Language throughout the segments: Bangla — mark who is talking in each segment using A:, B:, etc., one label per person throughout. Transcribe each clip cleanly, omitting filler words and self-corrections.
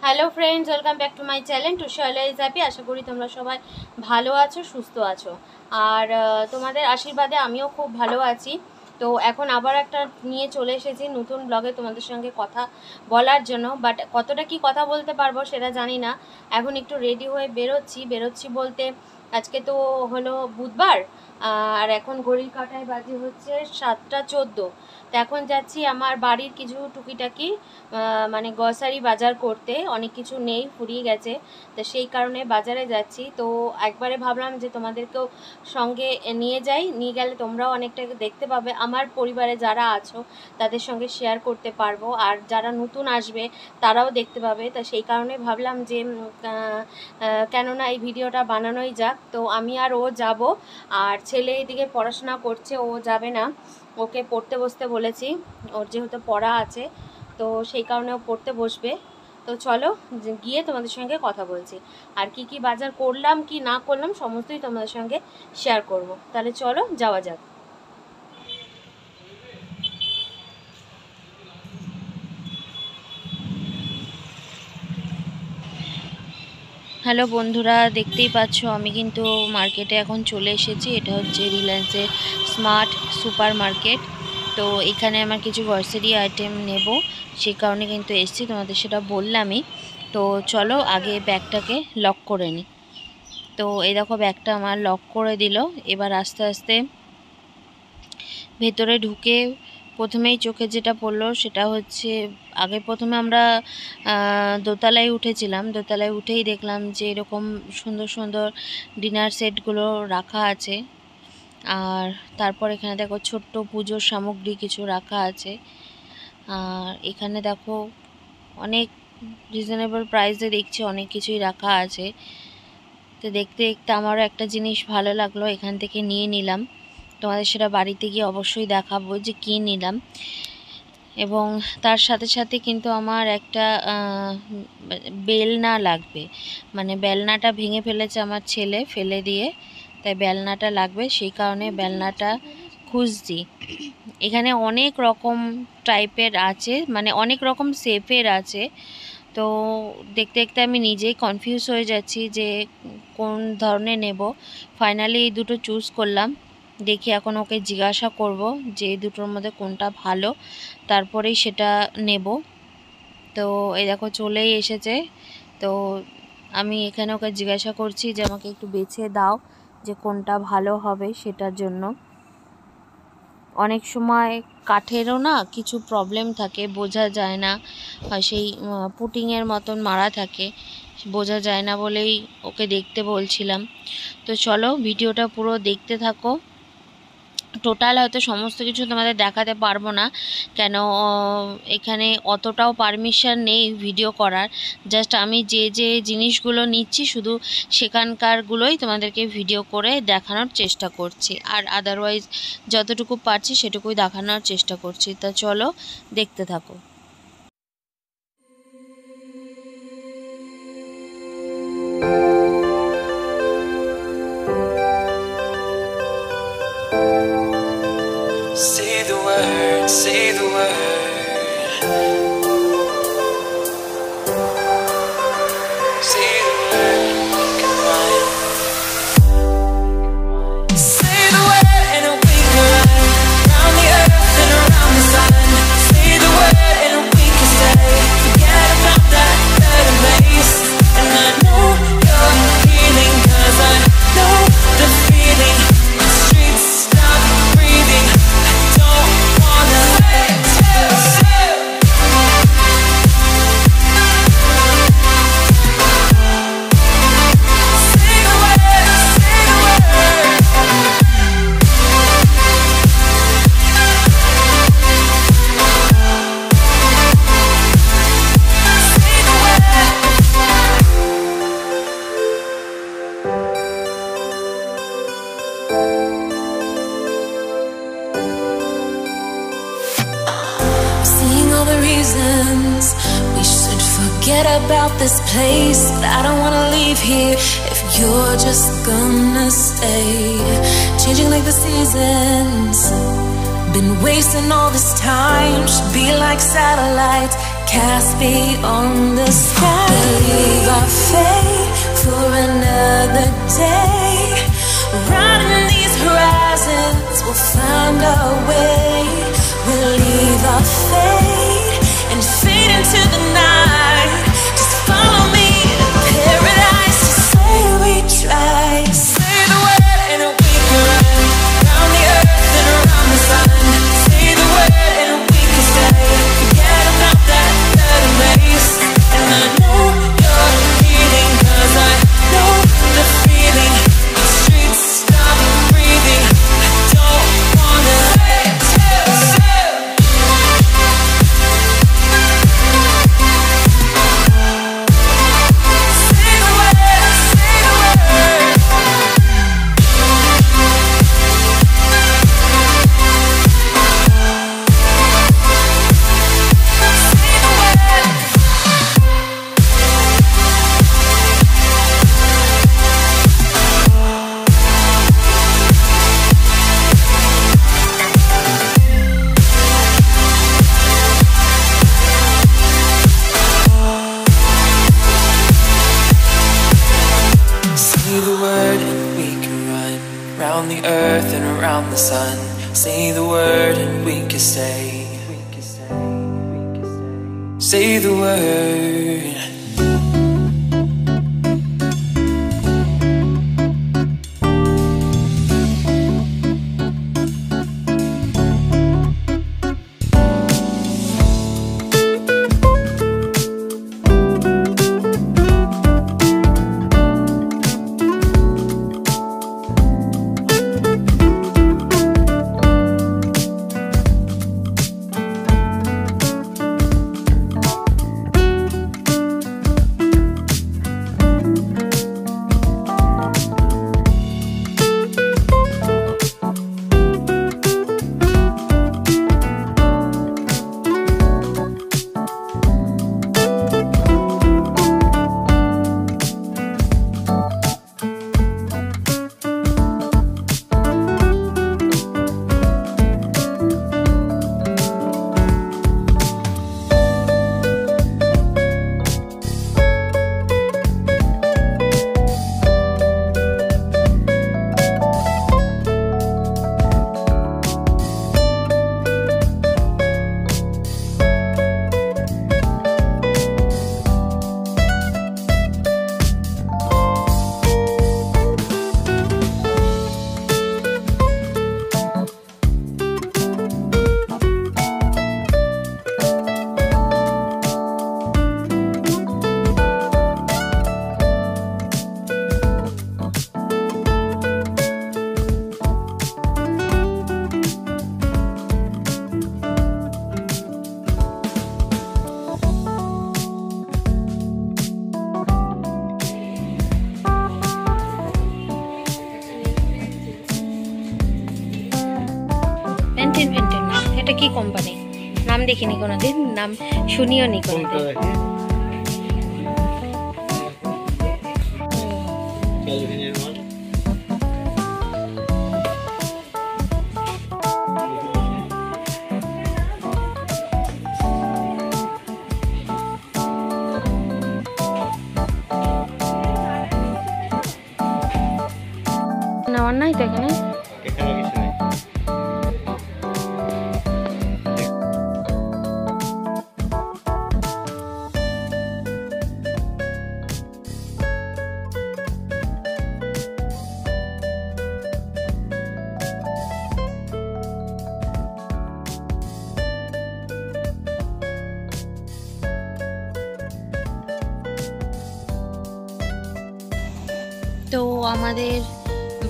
A: Hello friends, welcome back to my channel to শৈলাইজ হ্যাপি। আশা করি তোমরা সবাই ভালো আছো, সুস্থ আছো, আর তোমাদের আশীর্বাদে আমিও খুব ভালো আছি। তো এখন আবার একটা নিয়ে চলে এসেছি নতুন ব্লগে তোমাদের সঙ্গে কথা বলার জন্য। বাট কতটা কি কথা বলতে পারবো সেটা জানি না। এখন একটু রেডি হয়ে বেরোচ্ছি বলতে আজকে তো হলো বুধবার, আর এখন ঘড়ির কাঁটায় বাজে হচ্ছে 7:14। তো এখন যাচ্ছি আমার বাড়ির কিছু টুকিটাকি মানে গ্রসারি বাজার করতে। অনেক কিছু নেই, ফুরিয়ে গেছে, তো সেই কারণে বাজারে যাচ্ছি। তো একবারে ভাবলাম যে তোমাদেরকেও সঙ্গে নিয়ে গেলে তোমরাও অনেকটা দেখতে পাবে, আমার পরিবারে যারা আছো তাদের সঙ্গে শেয়ার করতে পারবো, আর যারা নতুন আসবে তারাও দেখতে পাবে। তা সেই কারণে ভাবলাম যে কেননা এই ভিডিওটা বানানোই যাক। তো আমি আর ও যাব, আর ছেলে এদিকে পড়াশোনা করছে, ও যাবে না, ওকে পড়তে বসতে বলেছি, ওর যেহেতু পড়া আছে তো সেই কারণে ও পড়তে বসবে। তো চলো গিয়ে তোমাদের সঙ্গে কথা বলছি, আর কি কি বাজার করলাম কি না করলাম সমস্তই তোমাদের সঙ্গে শেয়ার করব। তাহলে চলো যাওয়া যাক। হ্যালো বন্ধুরা, দেখতেই পাচ্ছ আমি কিন্তু মার্কেটে এখন চলে এসেছি। এটা হচ্ছে রিলায়েন্সের স্মার্ট সুপার মার্কেট। তো এখানে আমার কিছু গ্রসারি আইটেম নেব, সেই কারণে কিন্তু এসেছি, তোমাদের সেটা বললামই। তো চলো আগে ব্যাগটাকে লক করে নিই। তো এই দেখো ব্যাগটা আমার লক করে দিল। এবার আস্তে আস্তে ভেতরে ঢুকে প্রথমেই চোখে যেটা পড়লো সেটা হচ্ছে, প্রথমে আমরা দোতলায় উঠেছিলাম। দোতলায় উঠেই দেখলাম যে এরকম সুন্দর সুন্দর ডিনার সেটগুলো রাখা আছে। আর তারপর এখানে দেখো ছোট্ট পুজোর সামগ্রী কিছু রাখা আছে। আর এখানে দেখো অনেক রিজনেবল প্রাইসে দেখছি অনেক কিছুই রাখা আছে। তো দেখতে দেখতে আমারও একটা জিনিস ভালো লাগলো, এখান থেকে নিয়ে নিলাম। তোমাদের সেটা বাড়িতে গিয়ে অবশ্যই দেখাবো যে কী নিলাম। এবং তার সাথে সাথে কিন্তু আমার একটা বেলনা লাগবে, মানে বেলনাটা ভেঙে ফেলেছে আমার ছেলে ফেলে দিয়ে, তাই বেলনাটা লাগবে, সেই কারণে বেলনাটা খুঁজছি। এখানে অনেক রকম টাইপের আছে, মানে অনেক রকম শেপের আছে। তো দেখতে দেখতে আমি নিজেই কনফিউজ হয়ে যাচ্ছি যে কোন ধরনের নেব। ফাইনালি এই দুটো চুজ করলাম। দেখি এখন ওকে জিজ্ঞাসা করব যে এই দুটোর মধ্যে কোনটা ভালো, তারপরেই সেটা নেব। তো এই দেখো চলেই এসেছে। তো আমি এখানে ওকে জিজ্ঞাসা করছি যে আমাকে একটু বেছে দাও যে কোনটা ভালো হবে সেটার জন্য। অনেক সময় কাঠেরও না কিছু প্রবলেম থাকে, বোঝা যায় না, সেই পুটিংয়ের মতন মারা থাকে, বোঝা যায় না বলেই ওকে দেখতে বলছিলাম। তো চলো ভিডিওটা পুরো দেখতে থাকো। টোটাল হয়তো সমস্ত কিছু তোমাদের দেখাতে পারবো না, কেন এখানে অতটাও পারমিশন নেই ভিডিও করার। জাস্ট আমি যে যে জিনিসগুলো নিচ্ছি শুধু সেখানকারগুলোই তোমাদেরকে ভিডিও করে দেখানোর চেষ্টা করছি, আর আদারওয়াইজ যতটুকু পারছি সেটুকুই দেখানোর চেষ্টা করছি। তা চলো দেখতে থাকো।
B: Say the word, say the word. Say the word, come on. Say the word and we can run around the earth and around the sun. Say the word and we can stay. Forget about that better place. And I know you're healing, 'cause I know the feeling. The streets stop breathing. Don't wanna let we should forget about this place, but I don't wanna leave here if you're just gonna stay. Changing like the seasons, been wasting all this time. Should be like satellites, cast beyond the sky. We'll leave our fate for another day. Riding these horizons, we'll find our way. We'll leave our fate and fade into the night. Just follow me to paradise. Just say we tried. Say the word and we can run round the earth and around the sun. Say the word and we can stay. Forget about that third race. And I know you're leaving, 'cause I know the feeling. The streets stop breathing. I don't wanna say it. Say the word and we can run round the earth and around the sun. Say the word and we can stay. Say the word.
A: এটা কি কোম্পানি? নাম দেখিনি কোনোদিন, নাম শুনিও নি কোনোদিন। নেওয়ার নাই তো এখানে। তো আমাদের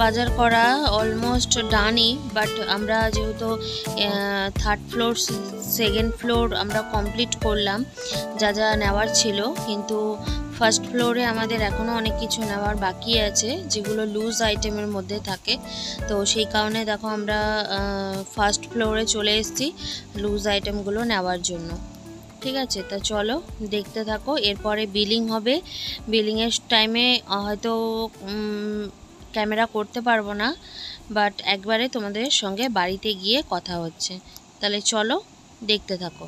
A: বাজার করা অলমোস্ট ডানই, বাট আমরা যেহেতু থার্ড ফ্লোর সেকেন্ড ফ্লোর আমরা কমপ্লিট করলাম যা যা নেওয়ার ছিল, কিন্তু ফার্স্ট ফ্লোরে আমাদের এখনও অনেক কিছু নেওয়ার বাকি আছে যেগুলো লুজ আইটেমের মধ্যে থাকে। তো সেই কারণে দেখো আমরা ফার্স্ট ফ্লোরে চলে এসেছি লুজ আইটেমগুলো নেওয়ার জন্য। ঠিক আছে, তা চলো দেখতে থাকো। এরপরে বিলিং হবে, বিলিংয়ের টাইমে হয়তো ক্যামেরা করতে পারবো না, বাট একবারে তোমাদের সঙ্গে বাড়িতে গিয়ে কথা হচ্ছে। তাহলে চলো দেখতে থাকো।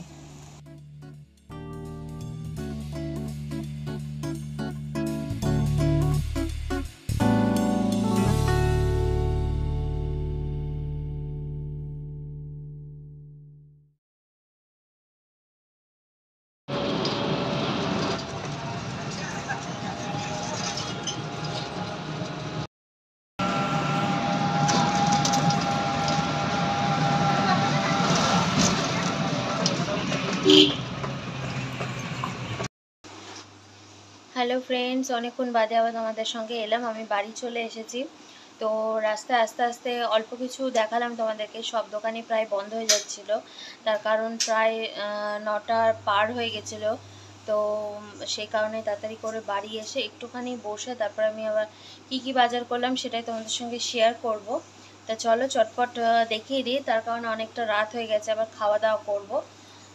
A: হ্যালো ফ্রেন্ডস, অনেকক্ষণ বাদে আবার তোমাদের সঙ্গে এলাম। আমি বাড়ি চলে এসেছি। তো রাস্তায় আস্তে আস্তে অল্প কিছু দেখালাম তোমাদেরকে। সব দোকানই প্রায় বন্ধ হয়ে যাচ্ছিল, তার কারণ প্রায় 9টার পার হয়ে গেছিলো। তো সেই কারণে তাড়াতাড়ি করে বাড়ি এসে একটুখানি বসে তারপর আমি আবার কী বাজার করলাম সেটাই তোমাদের সঙ্গে শেয়ার করব। তা চলো চটপট দেখিয়ে দিই, তার কারণে অনেকটা রাত হয়ে গেছে, আবার খাওয়া দাওয়া করব।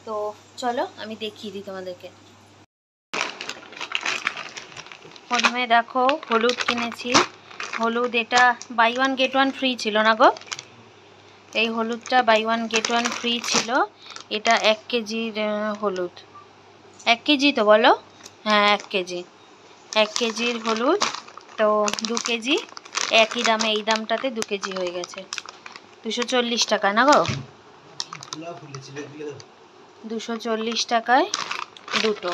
A: তো চলো আমি দেখিয়ে দিই তোমাদেরকে। প্রথমে দেখো হলুদ কিনেছি। হলুদ এটা buy one get one free ছিল না গো? এই হলুদটা buy one get one free ছিল। এটা 1 কেজির হলুদ। 1 কেজি তো বলো? হ্যাঁ 1 কেজি, 1 কেজির হলুদ। তো 2 কেজি একই দামে, এই দামটাতে 2 কেজি হয়ে গেছে 240 টাকা না গো? 240 টাকায় দুটো।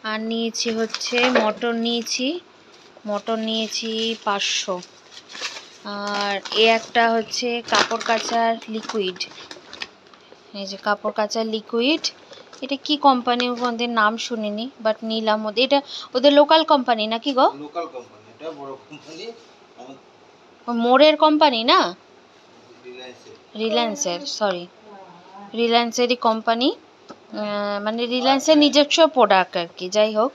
A: আর নিয়েছি হচ্ছে মটর নিয়েছি, মটর নিয়েছি 500। আর এ একটা হচ্ছে কাপড় কাচার লিকুইড। এই যে কাপড় কাচার লিকুইড, এটা কি কোম্পানি ওদের নাম শুনিনি, বাট নিলাম। ওদের এটা ওদের লোকাল কোম্পানি নাকি গো?
C: লোকাল কোম্পানি, এটা বড় কোম্পানি,
A: মোরের কোম্পানি না? রিলায়েন্সের, সরি রিলায়েন্সেরই কোম্পানি। মানে রিলায়েন্সের নিজস্ব প্রোডাক্ট আর কি। যাই হোক,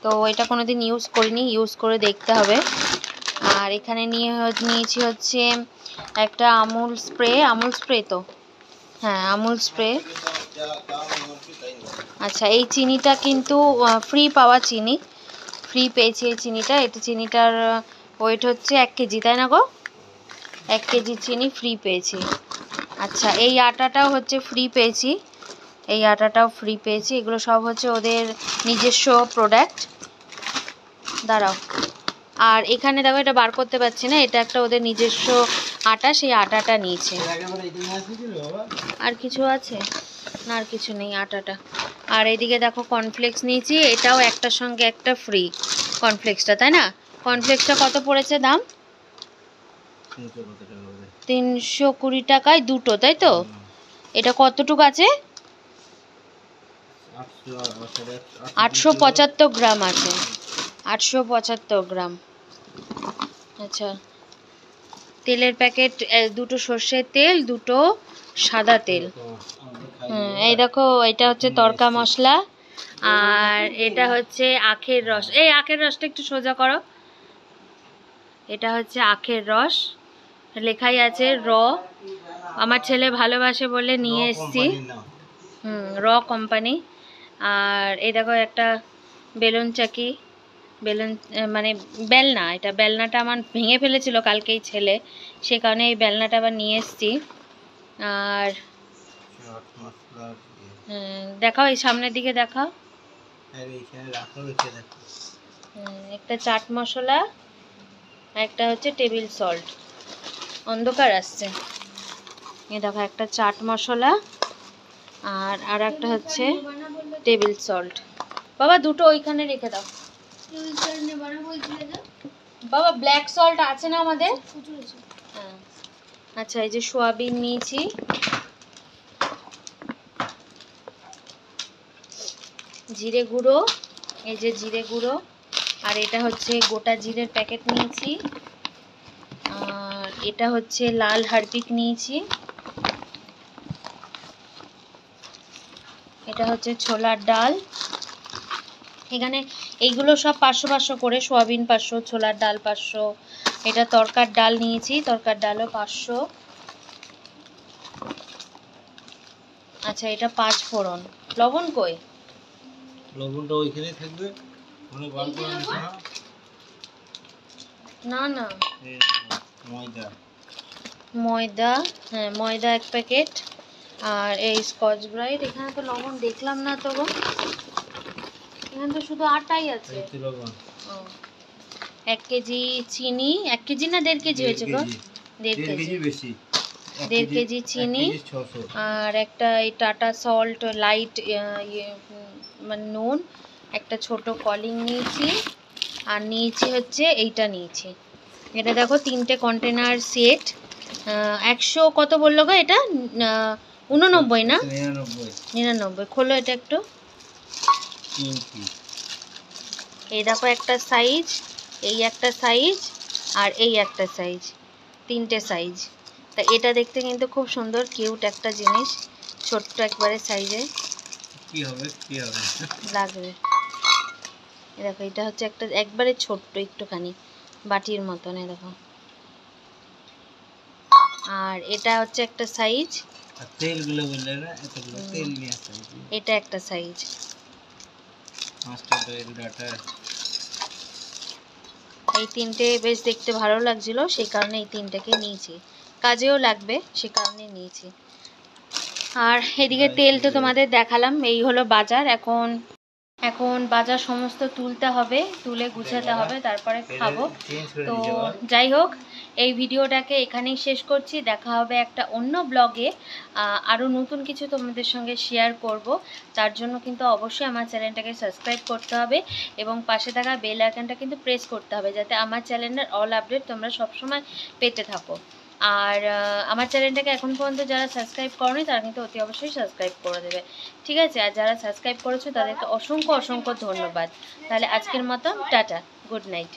A: তো এটা কোনোদিন ইউজ করিনি, ইউজ করে দেখতে হবে। আর এখানে নিয়েছি হচ্ছে একটা আমুল স্প্রে। আমুল স্প্রে তো, হ্যাঁ আমুল স্প্রে। আচ্ছা, এই চিনিটা কিন্তু ফ্রি পাওয়া চিনি, ফ্রি পেয়েছি এই চিনিটা। এটা চিনিটার ওয়েট হচ্ছে 1 কেজি, তাই না গো? 1 কেজি চিনি ফ্রি পেয়েছি। আচ্ছা, এই আটাটাও হচ্ছে ফ্রি পেয়েছি, এই আটাটাও ফ্রি পেয়েছি। এগুলো সব হচ্ছে ওদের নিজস্ব প্রোডাক্ট। দাঁড়াও, আর এখানে দেখো এটা বার করতে পারছি না, এটা একটা ওদের নিজস্ব আটা, সেই আটাটা নিয়েছে। আর কিছু আছে না? আর কিছু নেই, আটাটা। আর এইদিকে দেখো কর্নফ্লেক্স নিয়েছি, এটাও একটার সঙ্গে একটা ফ্রি কর্নফ্লেক্সটা, তাই না? কর্নফ্লেক্সটা কত পড়েছে দাম? 320 টাকায় দুটো, তাই তো? এটা কতটুকু আছে? 875 গ্রাম আছে, 875 গ্রাম। আচ্ছা, তেলের প্যাকেট দুটো সর্ষের তেল, দুটো সাদা তেল। এই দেখো, এটা হচ্ছে তড়কা মশলা। আর এটা হচ্ছে আখের রস। এই আখের রসটা একটু সোজা করো। এটা হচ্ছে আখের রস, লেখাই আছে র। আমার ছেলে ভালোবাসে বলে নিয়ে এসেছি। র কোম্পানি। আর এই দেখো একটা বেলুন চাকি, বেলুন মানে বেলনা। এটা বেলনাটা আমার ভেঙে ফেলেছিল কালকেই ছেলে, সে কারণে এই বেলনাটা আবার নিয়ে এসেছি। আর দেখাও, এই সামনের দিকে দেখাও। একটা চাট মশলা, একটা হচ্ছে টেবিল সল্ট। অন্ধকার আসছে। এই দেখো একটা চাট মশলা, আর একটা হচ্ছে টেবিল সল্ট। বাবা দুটো ওইখানে রেখে দাও। বাবা ব্ল্যাক সল্ট আছে না আমাদের? হ্যাঁ। আচ্ছা, এই যে সোয়াবিন নিয়েছি, জিরে গুঁড়ো, এই যে জিরে গুঁড়ো। আর এটা হচ্ছে গোটা জিরের প্যাকেট নিয়েছি। আর এটা হচ্ছে লাল হারপিক নিয়েছি। এটা হচ্ছে ছোলার ডাল। এখানে এইগুলো সব 500 500 করে। সোয়াবিন 500, ছোলার ডাল 500। এটা তরকার ডাল নিয়েছি, তরকার ডালও 500। আচ্ছা, এটা 5 ফোড়ন। লবণ কই?
C: লবণটা ওইখানেই থাকবে, মানে বার করে নিতে না।
A: না না,
C: ময়দা,
A: ময়দা, হ্যাঁ ময়দা 1 প্যাকেট। আর এই স্কচ ব্রাইট। এখানে তো লবণ দেখলাম না তো গো, এখানে তো শুধু আটাই আছে। 1 কেজি চিনি। 1 কেজি না 1.5 কেজি হয়েছে গো? 1.5 কেজি বেশি। 1.5 কেজি চিনি। আর একটা এই টাটা সল্ট লাইট মানে নুন, একটা ছোট কলিং নিয়েছি। আর নিয়েছি হচ্ছে এইটা নিয়েছি, এটা দেখো 3টে কন্টেনার সেট। 100 কত বললো গো এটা? 89 না? 99। খোলো এটা একটু। এই দেখো একটা সাইজ, এই একটা সাইজ, আর এই একটা সাইজ, 3টে সাইজ। তা এটা দেখতে কিন্তু খুব সুন্দর কিউট একটা জিনিস, ছোট্ট একবারে সাইজে।
C: কি হবে
A: লাগবে। এই দেখো এটা হচ্ছে একটা একবারে ছোট্ট একটুখানি বাটির মতন, এই দেখো। আর এটা হচ্ছে একটা সাইজ,
C: তেলগুলো বললে না, এতগুলো তেল নিয়ে আসতে হবে।
A: এটা একটা সাইজ।
C: Mustard oil, data.
A: এই 3টে বেশ দেখতে ভালো লাগছিল, সেই কারণে এই 3টাকে নিয়েছি। কাজেও লাগবে সে কারণে নিয়েছি। আর এদিকে তেল তো তোমাদের দেখালাম। এই হলো বাজার। এখন বাজার সমস্ত তুলতে হবে, তুলে গুছাতে হবে, তারপরে খাবো। তো যাই হোক, এই ভিডিওটাকে এখানেই শেষ করছি। দেখা হবে একটা অন্য ব্লগে। আরও নতুন কিছু তোমাদের সঙ্গে শেয়ার করব। তার জন্য কিন্তু অবশ্যই আমার চ্যানেলটাকে সাবস্ক্রাইব করতে হবে এবং পাশে থাকা বেল আইকনটা কিন্তু প্রেস করতে হবে, যাতে আমার চ্যানেলের অল আপডেট তোমরা সবসময় পেতে থাকো। আর আমার চ্যানেলটাকে এখন পর্যন্ত যারা সাবস্ক্রাইব করোনি তারা কিন্তু অতি অবশ্যই সাবস্ক্রাইব করে দেবে, ঠিক আছে? আর যারা সাবস্ক্রাইব করেছো তাদেরকে অসংখ্য অসংখ্য ধন্যবাদ। তাহলে আজকের মতো টাটা, গুড নাইট।